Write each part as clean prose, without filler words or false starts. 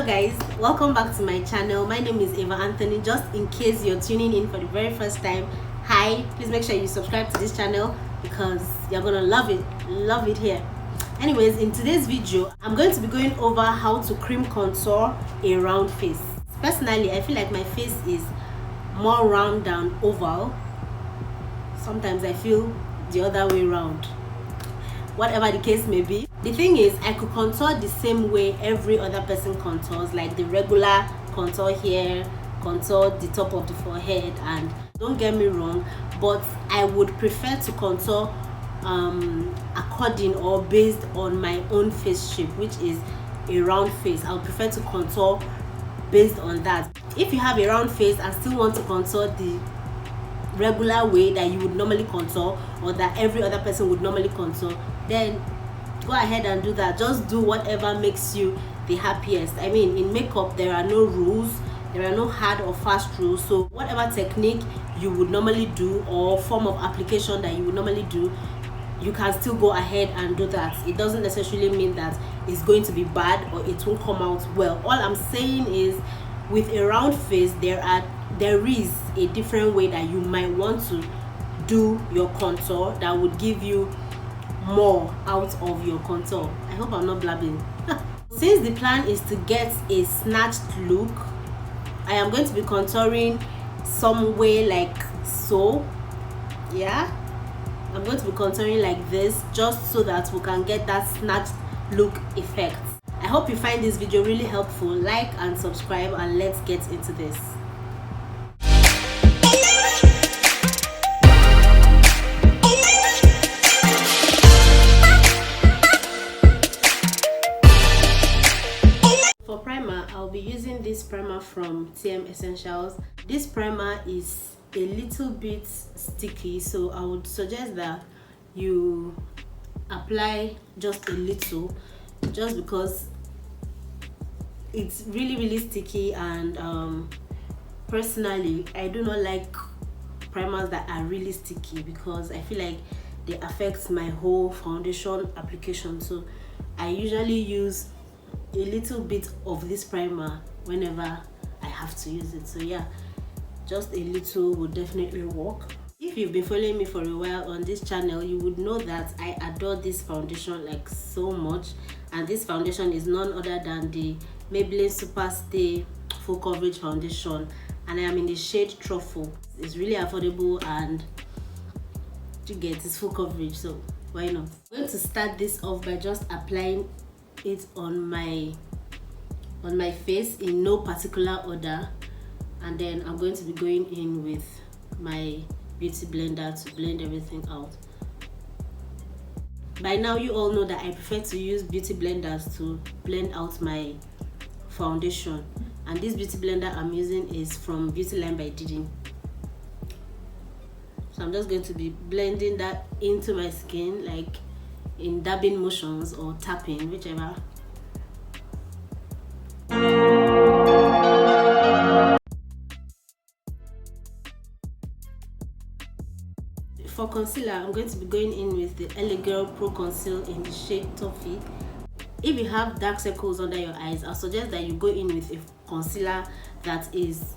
Hello guys, welcome back to my channel. My name is Eva Anthony. Just in case you're tuning in for the very first time, hi, please make sure you subscribe to this channel because you're gonna love it here. Anyways, in today's video I'm going to be going over how to cream contour a round face. Personally, I feel like my face is more round than oval. Sometimes I feel the other way around. Whatever the case may be, the thing is, I could contour the same way every other person contours, like the regular contour here, contour the top of the forehead, and don't get me wrong, but I would prefer to contour according or based on my own face shape, which is a round face. I would prefer to contour based on that. If you have a round face and still want to contour the regular way that you would normally contour, or that every other person would normally contour, then go ahead and do that. Just do whatever makes you the happiest. I mean, in makeup there are no rules, there are no hard or fast rules, so whatever technique you would normally do or form of application that you would normally do, you can still go ahead and do that. It doesn't necessarily mean that it's going to be bad or it won't come out well. All I'm saying is, with a round face, there is a different way that you might want to do your contour that would give you more out of your contour. I hope I'm not blabbing. Since the plan is to get a snatched look, I am going to be contouring some way like so. Yeah, I'm going to be contouring like this, just so that we can get that snatched look effect. I hope you find this video really helpful. Like and subscribe, and let's get into this. For primer, I'll be using this primer from TM Essentials. This primer is a little bit sticky, so I would suggest that you apply just a little, just because it's really sticky, and personally I do not like primers that are really sticky because I feel like they affect my whole foundation application. So I usually use a little bit of this primer whenever I have to use it. So yeah, just a little would definitely work. If you've been following me for a while on this channel, you would know that I adore this foundation like so much, and this foundation is none other than the Maybelline Super Stay Full Coverage Foundation, and I am in the shade Truffle. It's really affordable and you get it's full coverage, so why not? I'm going to start this off by just applying it on my face in no particular order, and then I'm going to be going in with my beauty blender to blend everything out. By now you all know that I prefer to use beauty blenders to blend out my foundation, and this beauty blender I'm using is from Beauty Line by Didi. So I'm just going to be blending that into my skin, like in dabbing motions or tapping, whichever. For concealer, I'm going to be going in with the LA Girl Pro Conceal in the shade Toffee. If you have dark circles under your eyes, I suggest that you go in with a concealer that is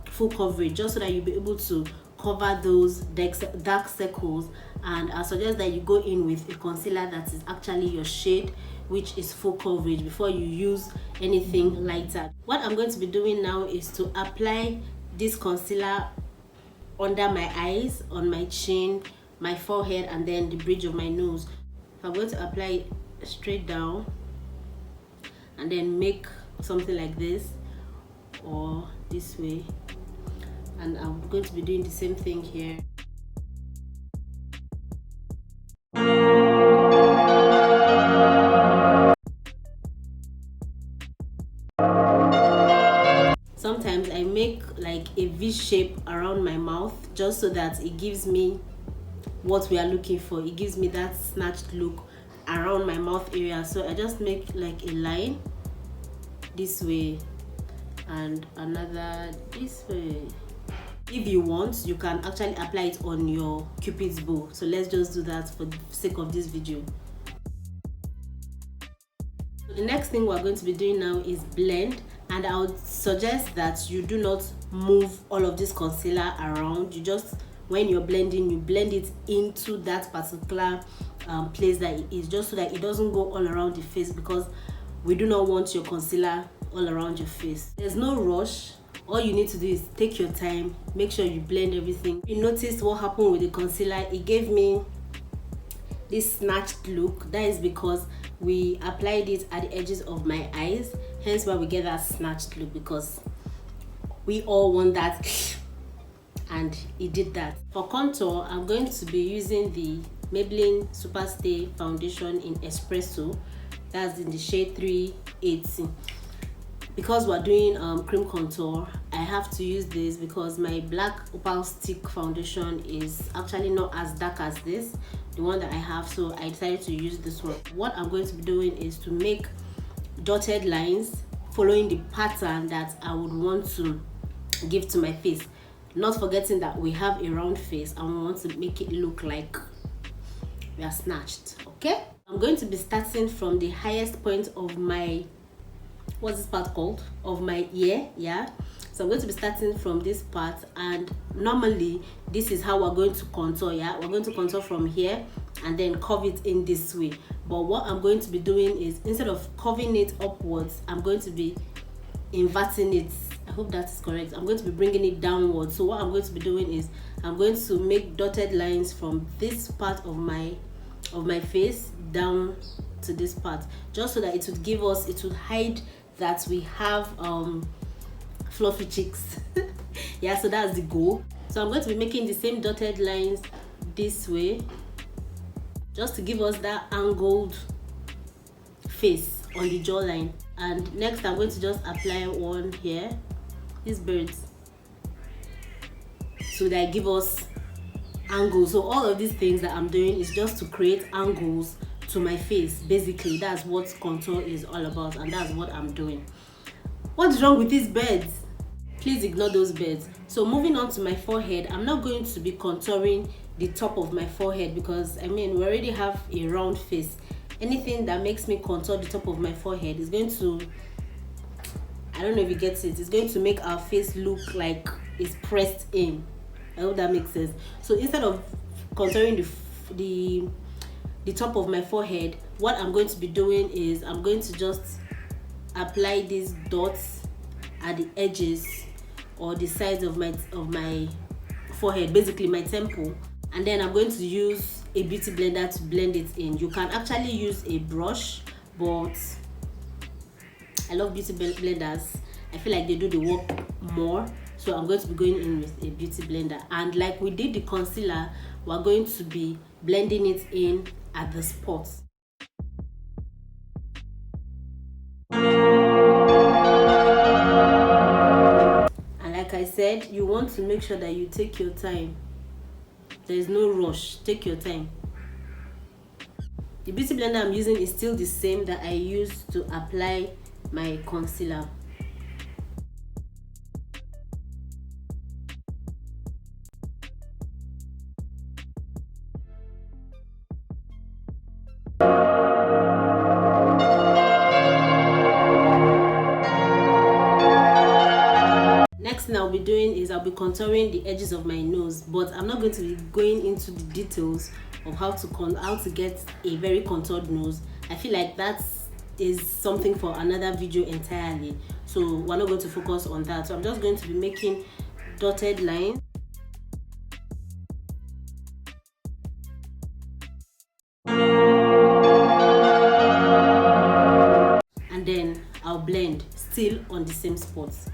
full coverage, just so that you'll be able to cover those dark circles, and I suggest that you go in with a concealer that is actually your shade, which is full coverage, before you use anything lighter. What I'm going to be doing now is to apply this concealer under my eyes, on my chin, my forehead, and then the bridge of my nose. I'm going to apply it straight down and then make something like this or this way, and I'm going to be doing the same thing here. Sometimes I make like a V shape around my mouth, just so that it gives me what we are looking for. It gives me that snatched look around my mouth area. So I just make like a line this way and another this way. If you want, you can actually apply it on your Cupid's bow. So let's just do that for the sake of this video. The next thing we're going to be doing now is blend, and I would suggest that you do not move all of this concealer around. You just, when you're blending, you blend it into that particular place that it is, just so that it doesn't go all around the face, because we do not want your concealer all around your face. There's no rush. All you need to do is take your time, make sure you blend everything. You noticed what happened with the concealer? It gave me this snatched look. That is because we applied it at the edges of my eyes, hence why we get that snatched look, because we all want that and it did that. For contour, I'm going to be using the Maybelline Superstay foundation in Espresso. That's in the shade 380. Because we're doing cream contour, I have to use this because my black opal stick foundation is actually not as dark as this, the one that I have, so I decided to use this one. What I'm going to be doing is to make dotted lines following the pattern that I would want to give to my face, not forgetting that we have a round face and we want to make it look like we are snatched. Okay, I'm going to be starting from the highest point of my, what's this part called, of my ear. Yeah, so I'm going to be starting from this part, and normally this is how we're going to contour. Yeah, we're going to contour from here and then curve it in this way. But what I'm going to be doing is, instead of curving it upwards, I'm going to be inverting it. I hope that's correct. I'm going to be bringing it downwards. So what I'm going to be doing is, I'm going to make dotted lines from this part of my face down to this part, just so that it would give us, it would hide that we have fluffy cheeks. Yeah, so that's the goal. So I'm going to be making the same dotted lines this way, just to give us that angled face on the jawline. And next I'm going to just apply one here, these birds, so that give us angles. So all of these things that I'm doing is just to create angles to my face. Basically, that's what contour is all about, and that's what I'm doing. What's wrong with these birds? Please ignore those birds. So moving on to my forehead, I'm not going to be contouring the top of my forehead, because I mean, we already have a round face. Anything that makes me contour the top of my forehead is going to, I don't know if you get it, it's going to make our face look like it's pressed in. I hope that makes sense. So instead of contouring the top of my forehead, what I'm going to be doing is, I'm going to just apply these dots at the edges or the sides of my forehead, basically my temple, and then I'm going to use a beauty blender to blend it in. You can actually use a brush, but I love beauty blenders. I feel like they do the work more, so I'm going to be going in with a beauty blender. And like we did the concealer, we're going to be blending it in at the spots. And like I said, you want to make sure that you take your time. There's no rush. Take your time. The beauty blender I'm using is still the same that I used to apply my concealer. Next thing I'll be doing is, I'll be contouring the edges of my nose, but I'm not going to be going into the details of how to get a very contoured nose. I feel like that is something for another video entirely, so we're not going to focus on that. So I'm just going to be making dotted lines, and then I'll blend still on the same spots.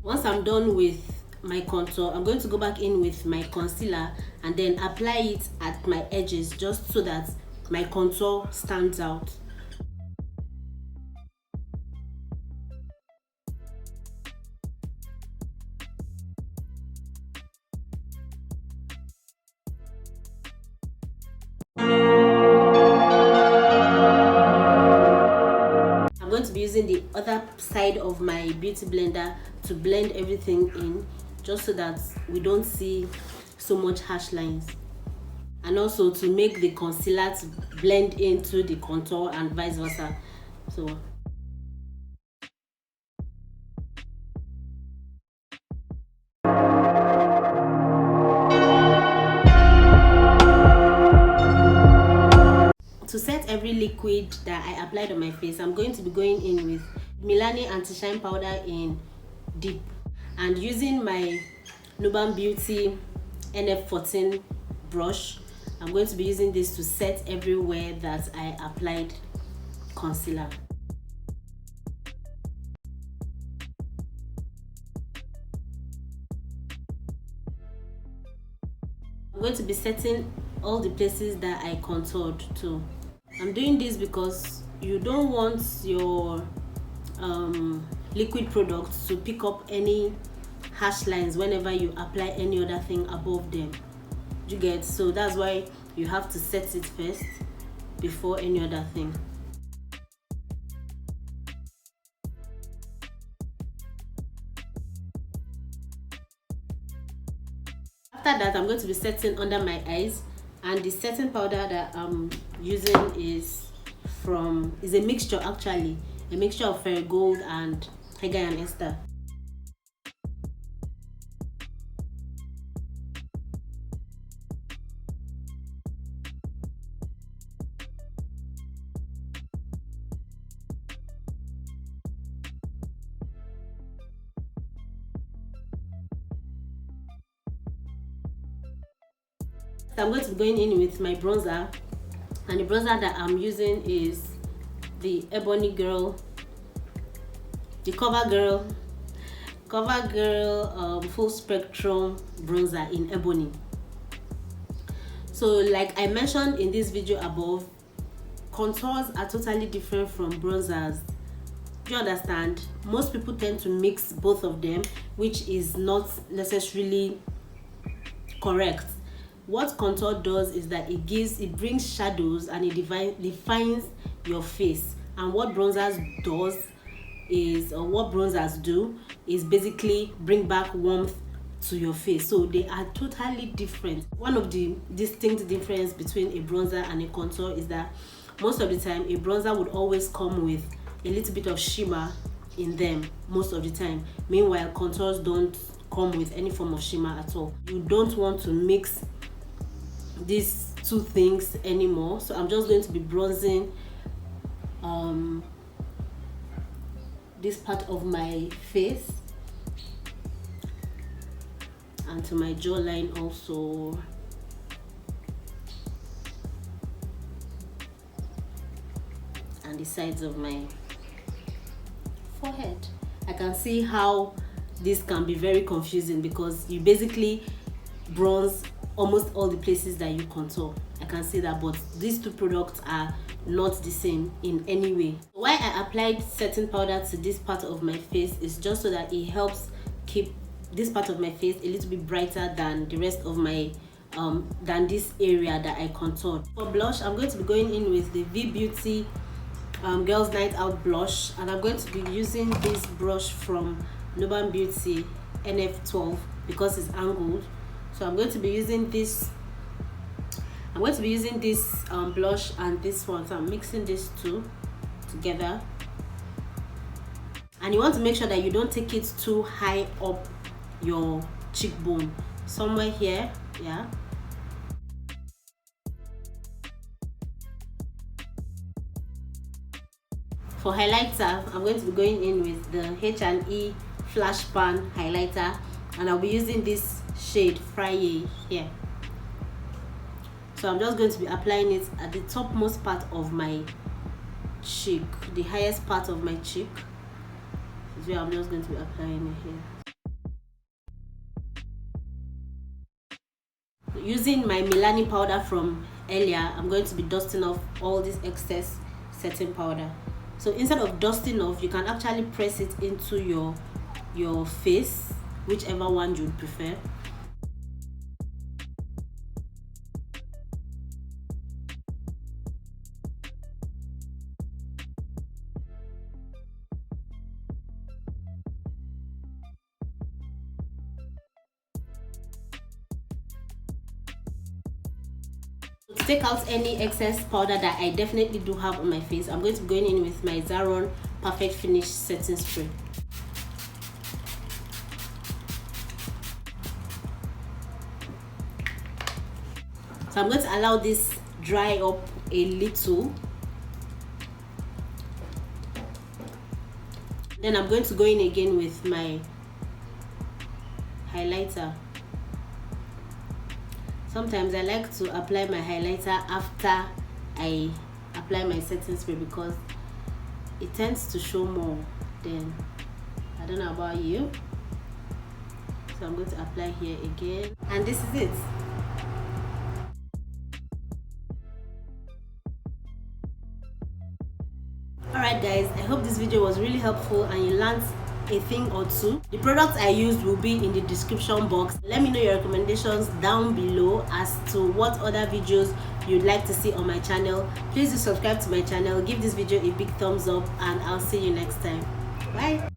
Once I'm done with my contour, I'm going to go back in with my concealer and then apply it at my edges, just so that my contour stands out. going to be using the other side of my beauty blender to blend everything in, just so that we don't see so much harsh lines, and also to make the concealer to blend into the contour and vice versa. So to set every liquid that I applied on my face, I'm going to be going in with Milani anti-shine powder in deep, and using my Nuban Beauty NF14 brush, I'm going to be using this to set everywhere that I applied concealer. I'm going to be setting all the places that I contoured too. I'm doing this because you don't want your liquid products to pick up any harsh lines whenever you apply any other thing above them. You get? So that's why you have to set it first before any other thing. After that, I'm going to be setting under my eyes, and the setting powder that I'm using is a mixture, actually a mixture of Fairy Gold and Hega and Esther. So I'm going to be going in with my bronzer, and the bronzer that I'm using is the Ebony Girl, the CoverGirl full spectrum bronzer in ebony. So like I mentioned in this video above, contours are totally different from bronzers. Do you understand? Most people tend to mix both of them, which is not necessarily correct. What contour does is that it brings shadows and it defines your face, and what bronzers do is basically bring back warmth to your face. So they are totally different. One of the distinct difference between a bronzer and a contour is that most of the time a bronzer would always come with a little bit of shimmer in them most of the time. Meanwhile, contours don't come with any form of shimmer at all. You don't want to mix these two things anymore. So I'm just going to be bronzing this part of my face and to my jawline also. And the sides of my forehead. I can see how this can be very confusing because you basically bronze almost all the places that you contour. I can see that, but these two products are not the same in any way. Why I applied setting powder to this part of my face is just so that it helps keep this part of my face a little bit brighter than the rest of my than this area that I contoured. For blush, I'm going to be going in with the V Beauty Girls Night Out blush, and I'm going to be using this brush from Nuban Beauty NF12 because it's angled. So I'm going to be using this blush and this one. So I'm mixing these two together, and you want to make sure that you don't take it too high up your cheekbone, somewhere here. Yeah. For highlighter, I'm going to be going in with the H&E Flash Pan highlighter, and I'll be using this shade Friday here. So I'm just going to be applying it at the topmost part of my cheek, the highest part of my cheek. This is where I'm just going to be applying it here. Using my Milani powder from earlier, I'm going to be dusting off all this excess setting powder. So instead of dusting off, you can actually press it into your face, whichever one you prefer. take out any excess powder that I definitely do have on my face, I'm going to be going in with my Zaron Perfect Finish Setting Spray. So I'm going to allow this dry up a little. Then I'm going to go in again with my highlighter. Sometimes I like to apply my highlighter after I apply my setting spray because it tends to show more. Then I don't know about you. So I'm going to apply here again, and this is it. Alright guys, I hope this video was really helpful and you learned a thing or two. The products I used will be in the description box. Let me know your recommendations down below as to what other videos you'd like to see on my channel. Please do subscribe to my channel, give this video a big thumbs up, and I'll see you next time. Bye.